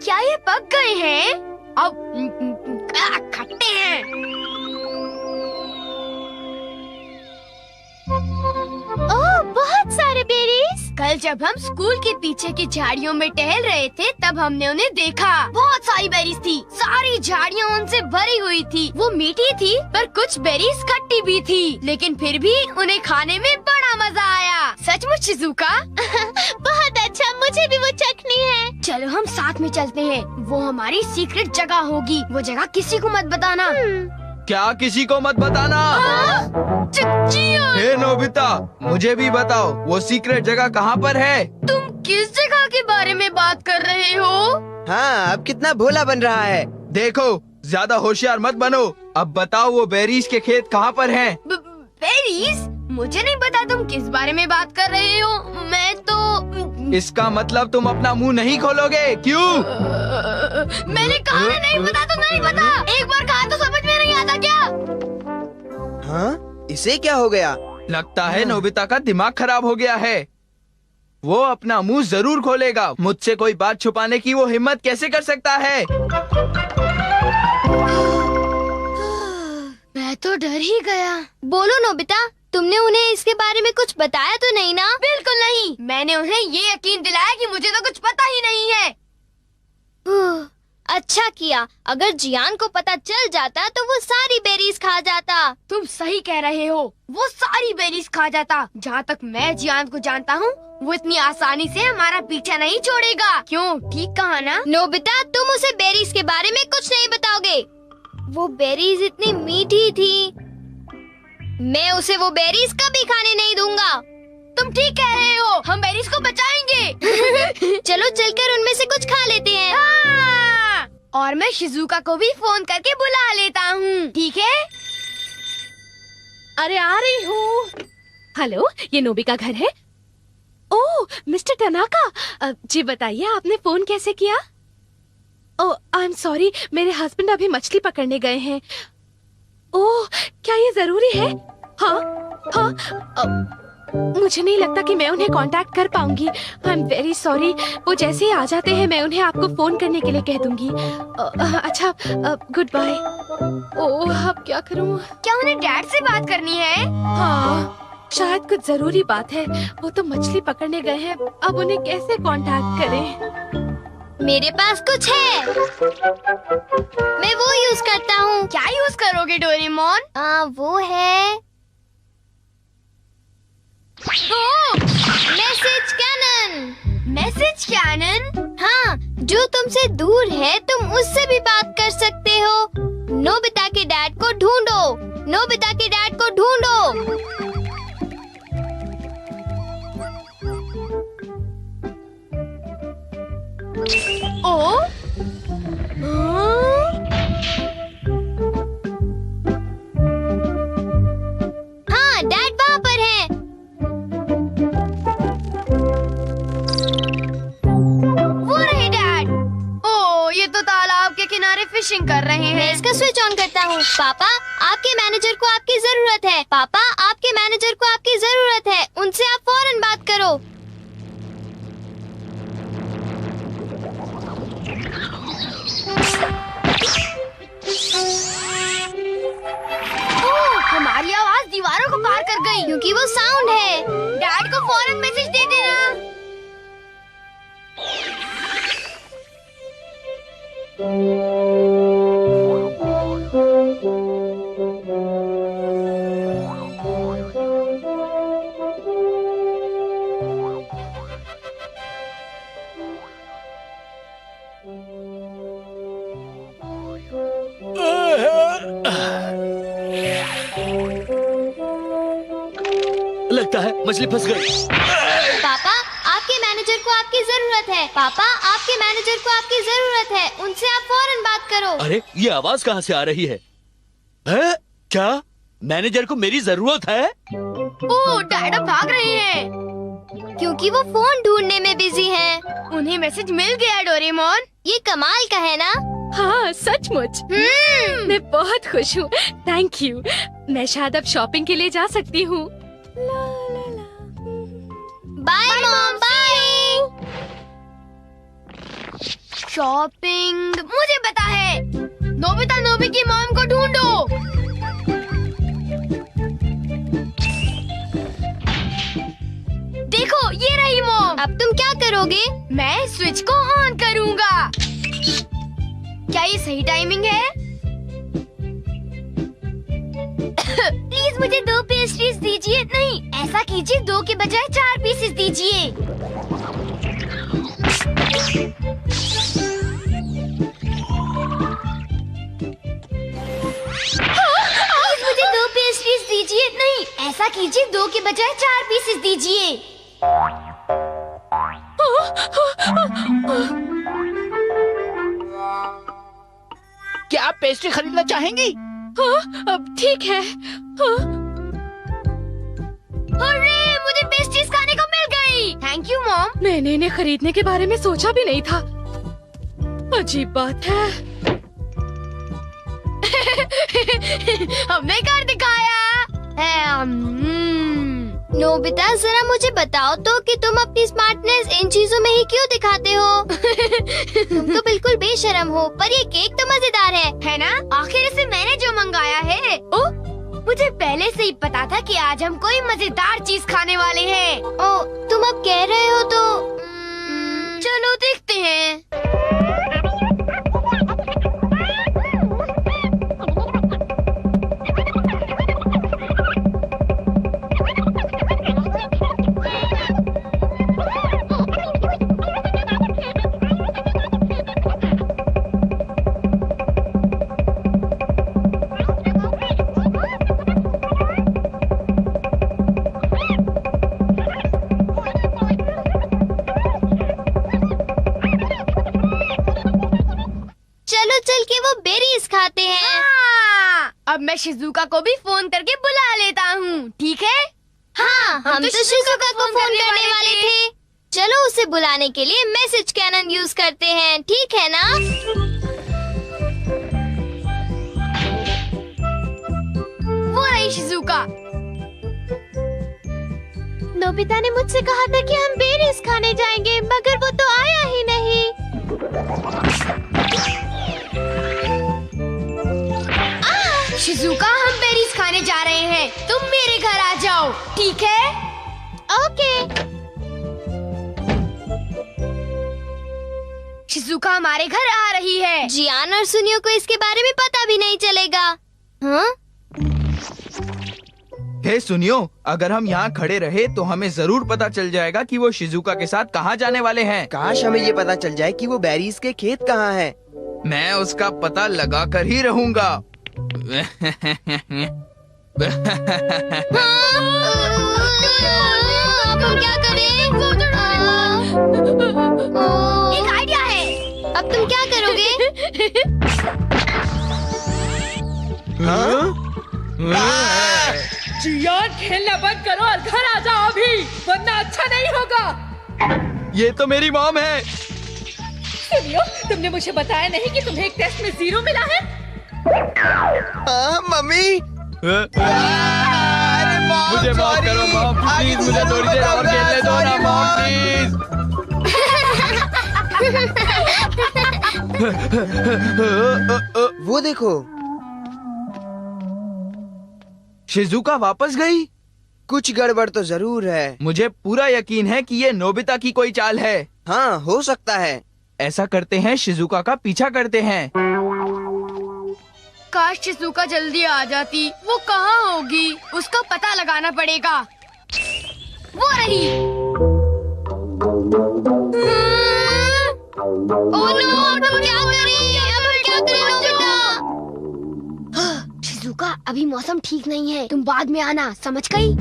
क्या ये पक गए हैं? अब खट्टे हैं। ओह, बहुत सारे बेरीज। कल जब हम स्कूल के पीछे की झाड़ियों में टहल रहे थे तब हमने उन्हें देखा। बहुत सारी बेरीज थी, सारी झाड़ियाँ उनसे भरी हुई थी। वो मीठी थी पर कुछ बेरीज खट्टी भी थी, लेकिन फिर भी उन्हें खाने में बड़ा मजा आया। सचमुच शिज़ुका? बहुत अच्छा, मुझे भी वो चखनी है। चलो हम साथ में चलते हैं। वो हमारी सीक्रेट जगह होगी। वो जगह किसी को मत बताना। क्या किसी को मत बताना? हे नोबिता, मुझे भी बताओ वो सीक्रेट जगह कहाँ पर है? तुम किस जगह के बारे में बात कर रहे हो? हाँ, अब कितना भोला बन रहा है। देखो, ज्यादा होशियार मत बनो। अब बताओ वो बेरीज के खेत कहाँ पर हैं? बेरीज? मुझे नहीं पता तुम किस बारे में बात कर रहे हो। मैं तो इसका मतलब तुम अपना मुंह नहीं खोलोगे, क्यों? मैंने कहा ना नहीं पता तो नहीं पता। एक बार कहा तो समझ में नहीं आता क्या? हाँ, इसे क्या हो गया? लगता है नोबिता का दिमाग खराब हो गया है। वो अपना मुंह जरूर खोलेगा। मुझसे कोई बात छुपाने की वो हिम्मत कैसे कर सकता है? मैं तो डर ही गया। बोलो नोबिता, तुमने उन्हें इसके बारे में कुछ बताया तो नहीं ना? बिल्कुल नहीं। मैंने उन्हें ये यकीन दिलाया कि मुझे तो कुछ पता ही नहीं है। अच्छा किया। अगर जियान को पता चल जाता तो वो सारी बेरीज खा जाता। तुम सही कह रहे हो, वो सारी बेरीज खा जाता। जहाँ तक मैं जियान को जानता हूँ, वो इतनी आसानी से हमारा पीछा नहीं छोड़ेगा। क्यों, ठीक कहा ना? नोबिता, तुम उसे बेरीज के बारे में कुछ नहीं बताओगे। वो बेरीज इतनी मीठी थी। मैं उसे वो बेरीज कभी खाने नहीं दूंगा। तुम ठीक कह रहे हो, हम बेरीज को बचाएंगे। चलो चलकर उनमें से कुछ खा लेते हैं। हाँ! और मैं शिज़ुका को भी फोन करके बुला लेता हूँ, ठीक है? अरे आ रही हूँ। हेलो, ये नोबी का घर है? ओह, मिस्टर टनाका, जी बताइए आपने फोन कैसे किया? ओह, आई एम सॉरी, मेरे हस्बैंड अभी मछली पकड़ने गए हैं। ओह, क्या ये जरूरी है? हाँ, हाँ, मुझे नहीं लगता कि मैं उन्हें कांटेक्ट कर पाऊंगी। I am very sorry. वो जैसे ही आ जाते हैं मैं उन्हें आपको फोन करने के लिए कह दूंगी। अच्छा, गुड बाय। ओह, अब क्या करूं? क्या उन्हें डैड से बात करनी है? हाँ, शायद कुछ जरूरी बात है। वो तो मछली पकड़ने गए हैं, अब उन्हें कैसे कांटेक्ट करें? मेरे पास कुछ है। मैं वो यूज करता हूँ। क्या यूज करोगे डोरेमोन? वो है मैसेज कैनन। Message cannon? हाँ, जो तुमसे दूर है तुम उससे भी बात कर सकते हो। नोबिता के डैड को ढूंढो। नोबिता के डैड को ढूंढो। ओ? हाँ, डैड वहाँ पर है। वो रहे डैड। ओ, ये तो तालाब के किनारे फिशिंग कर रहे हैं। मैं इसका स्विच ऑन करता हूँ। पापा, आपके मैनेजर को आपकी जरूरत है। पापा, आपके मैनेजर को आपकी जरूरत है। उनसे आप फौरन बात करो। हमारी आवाज दीवारों को पार कर गई। क्योंकि वो साउंड है। डैड को फौरन मैसेज दे देना। लगता है मछली फंस गई। पापा, आपके मैनेजर को आपकी जरूरत है। पापा, आपके मैनेजर को आपकी जरूरत है। उनसे आप फौरन बात करो। अरे, ये आवाज कहाँ से आ रही है? हैं? क्या मैनेजर को मेरी जरूरत है? ओ, डैड अब भाग रहे हैं। क्योंकि वो फोन ढूंढने में बिजी हैं। उन्हें मैसेज मिल गया डोरेमोन। ये कमाल का है ना? हाँ, सचमुच। मैं बहुत खुश हूँ। Thank you. मैं शायद अब शॉपिंग के लिए जा सकती हूँ। Bye mom, bye. शॉपिंग मुझे पता है। नोबिता नोबी की मॉम को ढूंढो। देखो ये रही मॉम। अब तुम क्या करोगे? मैं स्विच को ऑन करूंगा। क्या ये सही टाइमिंग है? प्लीज मुझे 2 पेस्ट्रीज दीजिए। नहीं, ऐसा कीजिए 2 के बजाय 4 पीसेस दीजिए। प्लीज मुझे 2 पेस्ट्रीज दीजिए। नहीं, ऐसा कीजिए 2 के बजाय 4 पीसेस दीजिए। क्या आप पेस्ट्री खरीदना चाहेंगी? हाँ, अब ठीक है। हाँ। अरे मुझे पेस्ट्रीज खाने को मिल गई। Thank you mom. मैंने इन्हें खरीदने के बारे में सोचा भी नहीं था। अजीब बात है। हमने कर दिखाया। नोबिता जरा मुझे बताओ तो कि तुम अपनी स्मार्टनेस इन चीजों में ही क्यों दिखाते हो? तुम तो बिल्कुल बेशर्म हो, पर ये केक तो मजेदार है ना? आखिर इसे मैंने जो मंगाया है। ओ, मुझे पहले से ही पता था कि आज हम कोई मजेदार चीज खाने वाले हैं। ओ, तुम अब कह रहे हो तो चलो देखते हैं। चल के वो बेरीज खाते हैं। हाँ, अब मैं शिजुका को भी फोन करके बुला लेता हूँ, ठीक है? हाँ, हम तो शिजुका को फोन करने वाले थे। चलो उसे बुलाने के लिए मैसेज कैनन यूज करते हैं, ठीक है ना? वो रही शिजुका। नोबिता ने मुझसे कहा था कि हम बेरीज खाने जाएंगे, मगर वो तो आया ही नहीं। शिजुका, हम बेरीज खाने जा रहे हैं। तुम मेरे घर आ जाओ, ठीक है? ओके। शिजुका हमारे घर आ रही है। जियान और सुनियो को इसके बारे में पता भी नहीं चलेगा। हाँ? हे सुनियो, अगर हम यहाँ खड़े रहे तो हमें जरूर पता चल जाएगा कि वो शिजुका के साथ कहाँ जाने वाले हैं। काश हमें ये पता चल जाए कि वो बेरीज के खेत कहाँ हैं। मैं उसका पता लगा कर ही रहूंगा। अब हम क्या करें? एक आइडिया है। अब तुम क्या करोगे? जियान, खेलना बंद करो और घर आ जाओ अभी, वरना अच्छा नहीं होगा। ये तो मेरी मॉम है। सुनियो, तुमने मुझे बताया नहीं कि तुम्हें एक टेस्ट में 0 मिला है? मम्मी, मुझे माफ करो मॉम, प्लीज मुझे थोड़ी देर और खेलने दो ना मॉम, प्लीज। वो देखो, शिजुका वापस गई। कुछ गड़बड़ तो जरूर है। मुझे पूरा यकीन है कि ये नोबिता की कोई चाल है। हाँ, हो सकता है। ऐसा करते हैं, शिजुका का पीछा करते हैं। काश शिजुका जल्दी आ जाती। वो कहाँ होगी? उसका पता लगाना पड़ेगा। वो रही। ओह नो, अब हम क्या करें? अब हम क्या करें नोबिता? शिजुका, अभी मौसम ठीक नहीं है, तुम बाद में आना, समझ गई?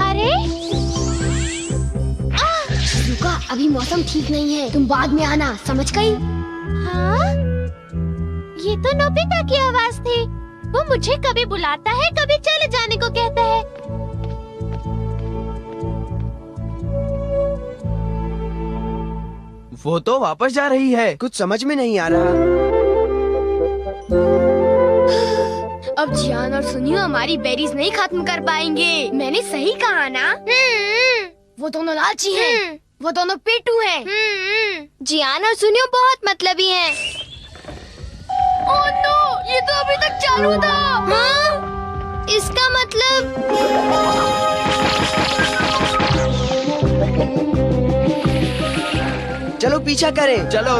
अरे शिजुका, अभी मौसम ठीक नहीं है, तुम बाद में आना, समझ गई? हाँ? ये तो नोबिता की आवाज थी। वो मुझे कभी बुलाता है, कभी चले जाने को कहता है। वो तो वापस जा रही है। कुछ समझ में नहीं आ रहा। अब अब जियान और सुनियो हमारी बेरीज नहीं खत्म कर पाएंगे। मैंने सही कहा ना? वो दोनों लालची हैं। वो दोनों पेटू हैं। जियान और सुनियो बहुत मतलबी हैं। ओह नो, ये तो अभी तक चालू था। हाँ? इसका मतलब चलो पीछा करें। चलो।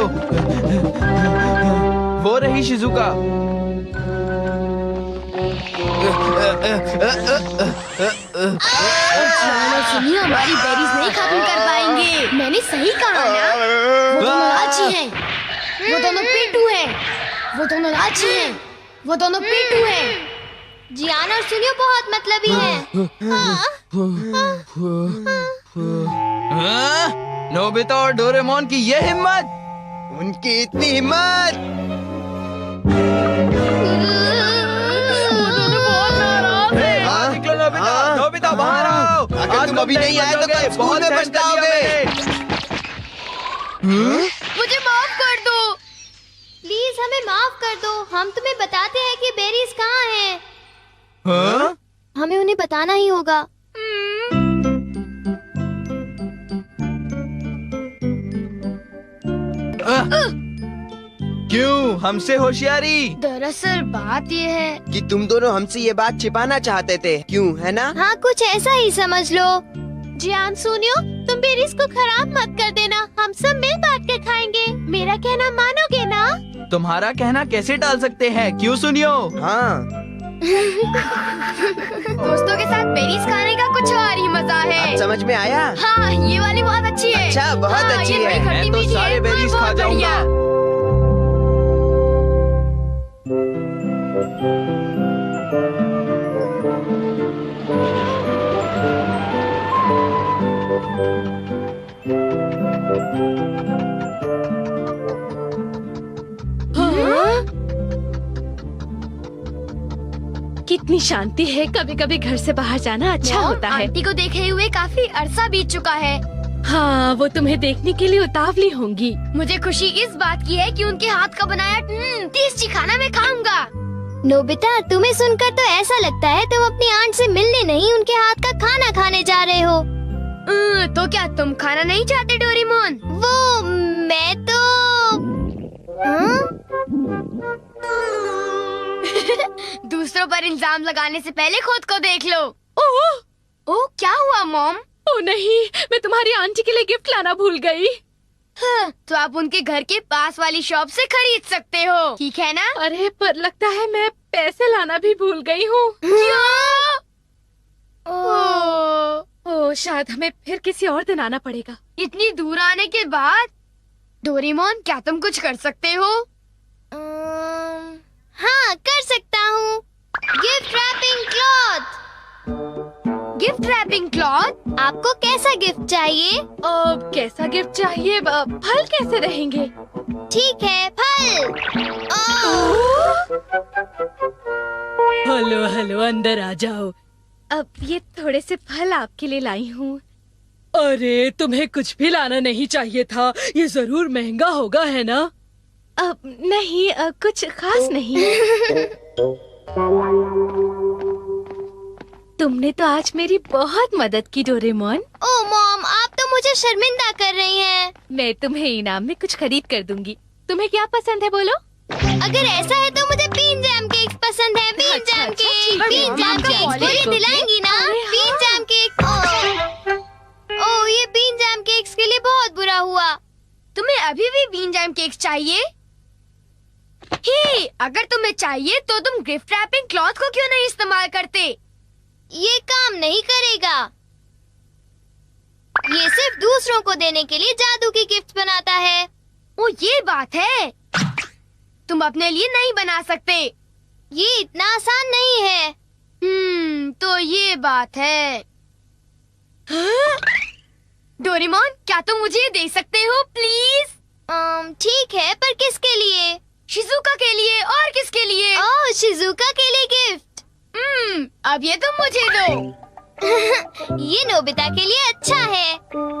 वो रही शिजुका। जियान और सुनियो हमारी बेरीज नहीं खत्म कर पाएंगे। मैंने सही कहा ना? वो दोनों लालची हैं। वो दोनों पेटू हैं। वो दोनों लालची हैं। वो दोनों पेटू हैं। जियान और सुनियो बहुत मतलबी हैं। नोबिता और डोरेमोन की ये हिम्मत। उनकी इतनी हिम्मत। निकलो नोबिता, नोबिता बाहर आओ। अगर तुम अभी नहीं आए तो कल स्कूल में पछताओगे। मुझे माफ कर दो। प्लीज हमें माफ कर दो। हम तुम्हें बताते हैं कि बेरीज कहाँ हैं। हाँ? हमें उन्हें बताना ही होगा। क्यों हमसे होशियारी? दरअसल बात ये है कि तुम दोनों हमसे ये बात छिपाना चाहते थे, क्यों, है ना? हाँ, कुछ ऐसा ही समझ लो। जियान सुनियो, तुम बेरीज को खराब मत कर देना। हम सब मिल बांट के खाएंगे। मेरा कहना मानोगे ना? तुम्हारा कहना कैसे टाल सकते हैं? क्यों सुनियो? हाँ। दोस्तों के साथ बेरीज खाने का कुछ और ही मजा है। अब समझ में आया? हाँ, ये वाली बहुत अच्छी है। अच्छा, बहुत हाँ, अच्छी ये है। बड़ी खट्टी मैं तो मीठी सारे है। बेरीज बहुत खा जाऊंगा। बढ़िया। कितनी शांति है। कभी कभी घर से बाहर जाना अच्छा होता है। आंटी को देखे हुए काफी अरसा बीत चुका है। हाँ, वो तुम्हें देखने के लिए उतावली होंगी। मुझे खुशी इस बात की है कि उनके हाथ का बनाया टेस्टी खाना मैं खाऊंगा। नोबिता, तुम्हें सुनकर तो ऐसा लगता है तुम अपनी आंट से मिलने नहीं, उनके हाथ का खाना खाने जा रहे हो। तो क्या तुम खाना नहीं चाहते डोरेमोन? वो मैं तो दूसरों पर इल्जाम लगाने से पहले खुद को देख लो। ओह, क्या हुआ मॉम? ओ नहीं, मैं तुम्हारी आंटी के लिए गिफ्ट लाना भूल गई। तो आप उनके घर के पास वाली शॉप से खरीद सकते हो, ठीक है ना? अरे पर लगता है मैं पैसे लाना भी भूल गई हूँ। ओह, शायद हमें फिर किसी और दिन आना पड़ेगा। इतनी दूर आने के बाद डोरेमोन, क्या तुम कुछ कर सकते हो? हाँ, कर सकता हूँ। Gift wrapping cloth. Gift wrapping cloth? आपको कैसा गिफ्ट चाहिए? कैसा गिफ्ट चाहिए? फल कैसे रहेंगे? ठीक है, फल। हेलो हेलो, अंदर आ जाओ। अब ये थोड़े से फल आपके लिए लाई हूँ। अरे, तुम्हें कुछ भी लाना नहीं चाहिए था। ये जरूर महंगा होगा, है ना? नहीं, कुछ खास नहीं। तुमने तो आज मेरी बहुत मदद की डोरेमोन। ओह मॉम, आप तो मुझे शर्मिंदा कर रही हैं। मैं तुम्हें इनाम में कुछ खरीद कर दूंगी। तुम्हें क्या पसंद है बोलो? अगर ऐसा है तो मुझे बीन जैम केक्स पसंद है। Bean jam cake, bean jam cakes मुझे दिलाएंगी ना? Been jam cake. ओह, ये बीन जैम केक्स के लिए बहुत बुरा हुआ। तुम्हें अभी भी बीन जैम केक्स चाहिए? अगर तुम्हें चाहिए तो तुम गिफ्ट रैपिंग क्लॉथ को क्यों नहीं इस्तेमाल करते? ये काम नहीं करेगा। ये सिर्फ दूसरों को देने के लिए जादू की गिफ्ट बनाता है। ओ, ये बात है। तुम अपने लिए नहीं बना सकते। ये इतना आसान नहीं है। तो ये बात है। डोरेमोन, क्या तुम मुझे ये दे सकते हो प्लीज? ठीक है, पर किसके लिए? शिजुका के लिए। और किसके लिए? ओह, शिजुका के लिए गिफ्ट। अब ये तुम मुझे दो। ये नोबिता के लिए अच्छा है।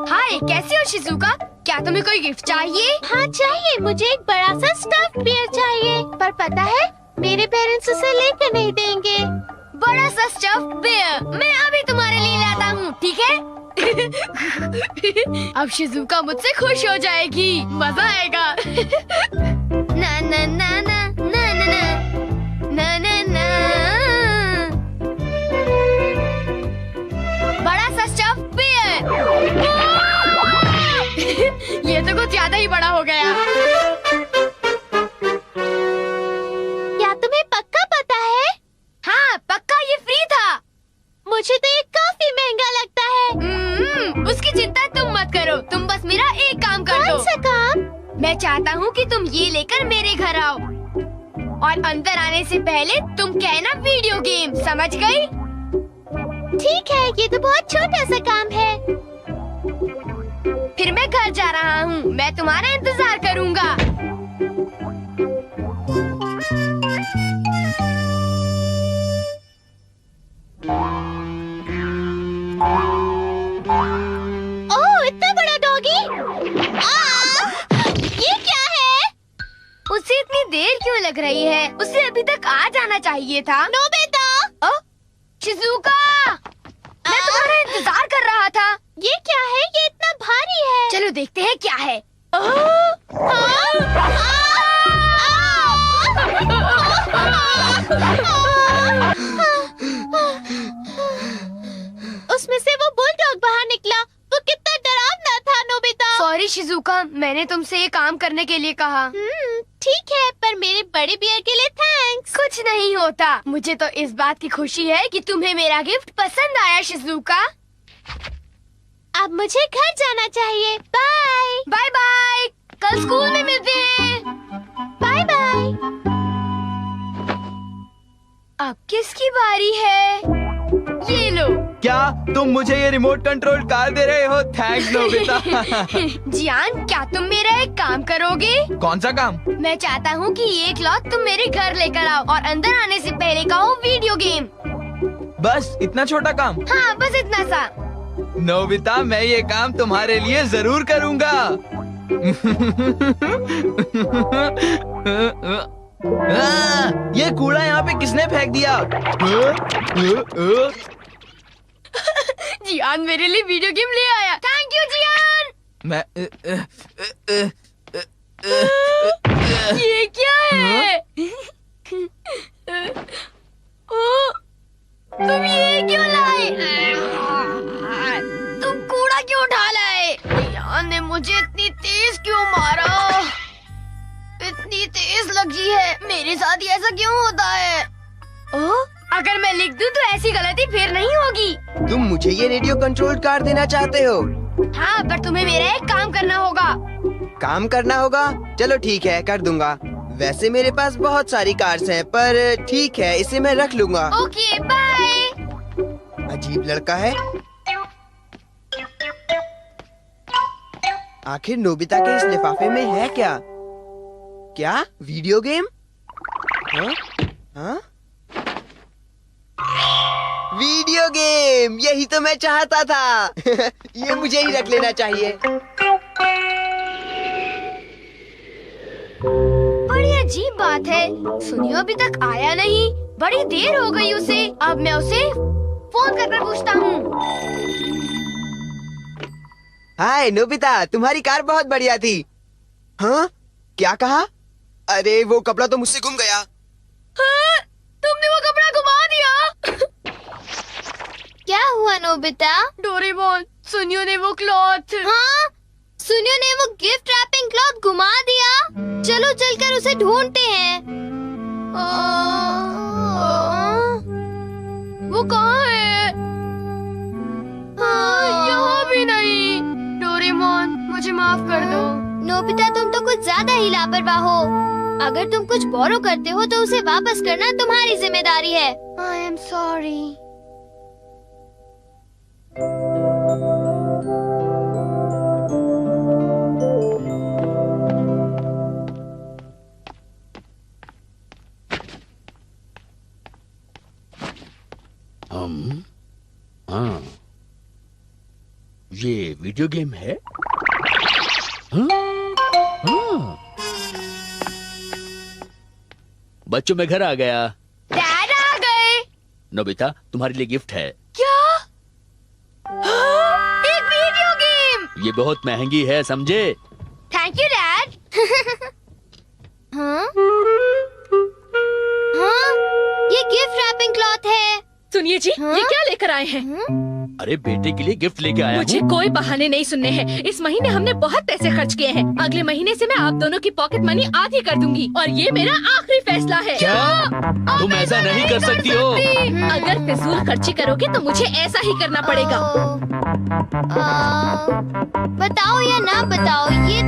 हाय, कैसी हो शिजुका? क्या तुम्हें कोई गिफ्ट चाहिए? हाँ चाहिए, मुझे एक बड़ा सा स्टफ्ड बियर चाहिए। पर पता है, मेरे पेरेंट्स उसे लेकर नहीं देंगे। बड़ा सा स्टफ्ड बेयर मैं अभी तुम्हारे लिए लाता हूँ, ठीक है? अब शिजुका मुझसे खुश हो जाएगी, मजा आएगा। ना ना ना ना ना ना ना ना ना ना। बड़ा सा स्टफ्ड बेयर। ये तो कुछ ज्यादा ही बड़ा हो गया। क्या तुम्हें पक्का पता है? हाँ पक्का, ये फ्री था। मुझे तो ये काफी महंगा लगता है। उसकी चिंता तुम मत करो, तुम बस मेरा एक काम कर दो। कौन सा काम? मैं चाहता हूँ कि तुम ये लेकर मेरे घर आओ और अंदर आने से पहले तुम कहना वीडियो गेम, समझ गई? ठीक है, ये तो बहुत छोटा सा काम है। फिर मैं घर जा रहा हूँ, मैं तुम्हारा इंतजार करूँगा। ओह, इतना बड़ा डॉगी! ये क्या है? उसे इतनी देर क्यों लग रही है? उसे अभी तक आ जाना चाहिए था। नोबिता! शिजुका, मैं तुम्हारा इंतजार कर रहा था। ये क्या है? ये इतना भारी है। चलो देखते हैं क्या है। उसमें से वो बुलडॉग बाहर निकला। वो कितना डरावना था, नोबिता। सॉरी शिजुका, मैंने तुमसे ये काम करने के लिए कहा। ठीक है, पर मेरे बड़े बियर के लिए थैंक्स। कुछ नहीं होता। मुझे तो इस बात की खुशी है कि तुम्हें मेरा गिफ्ट पसंद आया शिजुका। अब मुझे घर जाना चाहिए। बाय बाय बाय, कल स्कूल में मिलते हैं। Bye bye. अब किसकी बारी है? ये लो। क्या तुम मुझे ये रिमोट कंट्रोल कार दे रहे हो? Thanks Nobita. जियान, क्या तुम मेरा एक काम करोगे? कौन सा काम? मैं चाहता हूँ कि ये क्लॉथ तुम मेरे घर लेकर आओ और अंदर आने से पहले कहो वीडियो गेम। बस इतना छोटा काम? हाँ, बस इतना सा। नोबिता, मैं ये काम तुम्हारे लिए जरूर करूँगा। ये कूड़ा यहाँ पे किसने फेंक दिया? जियान मेरे लिए वीडियो गेम ले आया। थैंक यू जियान। मैं ये क्या है? ओ, तुम ये क्यों लाए? तुम कूड़ा क्यों उठा लाए? जियान ने मुझे इतनी तेज क्यों मारा? इतनी तेज लगी है। मेरे साथ ही ऐसा क्यों होता है? अगर मैं लिख दूं तो ऐसी गलती फिर नहीं होगी। तुम मुझे ये रेडियो कंट्रोल कार देना चाहते हो? हाँ, पर तुम्हें मेरा एक काम करना होगा। काम करना होगा? चलो ठीक है, कर दूंगा। वैसे मेरे पास बहुत सारी कार्स हैं, पर ठीक है, इसे मैं रख लूंगा। Okay bye. अजीब लड़का है। आखिर नोबिता के इस लिफाफे में है क्या? क्या वीडियो गेम? हाँ? हाँ? वीडियो गेम, यही तो मैं चाहता था। ये मुझे ही रख लेना चाहिए। बड़ी अजीब बात है, सुनियो अभी तक आया नहीं। बड़ी देर हो गई उसे। अब मैं उसे फोन करके पूछता हूँ। हाय नोबिता, तुम्हारी कार बहुत बढ़िया थी। हाँ? क्या कहा? अरे वो कपड़ा तो मुझसे गुम गया। हाँ, तुमने वो कपड़ा घुमा दिया। क्या हुआ नोबिता? डोरेमोन, सुनियो ने वो क्लॉथ। हाँ, सुनियो ने वो गिफ्ट रैपिंग क्लॉथ घुमा दिया। चलो चलकर उसे ढूंढते हैं। वो कहाँ है? यहाँ भी नहीं। डोरेमोन, मुझे माफ कर दो। नोबिता, तुम तो कुछ ज्यादा ही लापरवाह हो। अगर तुम कुछ बोरो करते हो तो उसे वापस करना तुम्हारी जिम्मेदारी है। I am sorry. हाँ, ये वीडियो गेम है? हाँ? हाँ। बच्चों मैं घर आ गया। डैड आ गए। नोबिता तुम्हारे लिए गिफ्ट है। क्या? एक वीडियो गेम। ये बहुत महंगी है समझे। Thank you dad. हाँ? हाँ? ये गिफ्ट रैपिंग क्लॉथ है। सुनिए जी, हाँ? ये क्या लेकर आए हैं? अरे बेटे के लिए गिफ्ट लेके आया मुझे हूँ। कोई बहाने नहीं सुनने हैं। इस महीने हमने बहुत पैसे खर्च किए हैं। अगले महीने से मैं आप दोनों की पॉकेट मनी आधी कर दूंगी और ये मेरा आखिरी फैसला है। क्या तुम ऐसा नहीं कर सकती हो? अगर फिजूल खर्ची करोगे तो मुझे ऐसा ही करना पड़ेगा। बताओ या ना बताओ, ये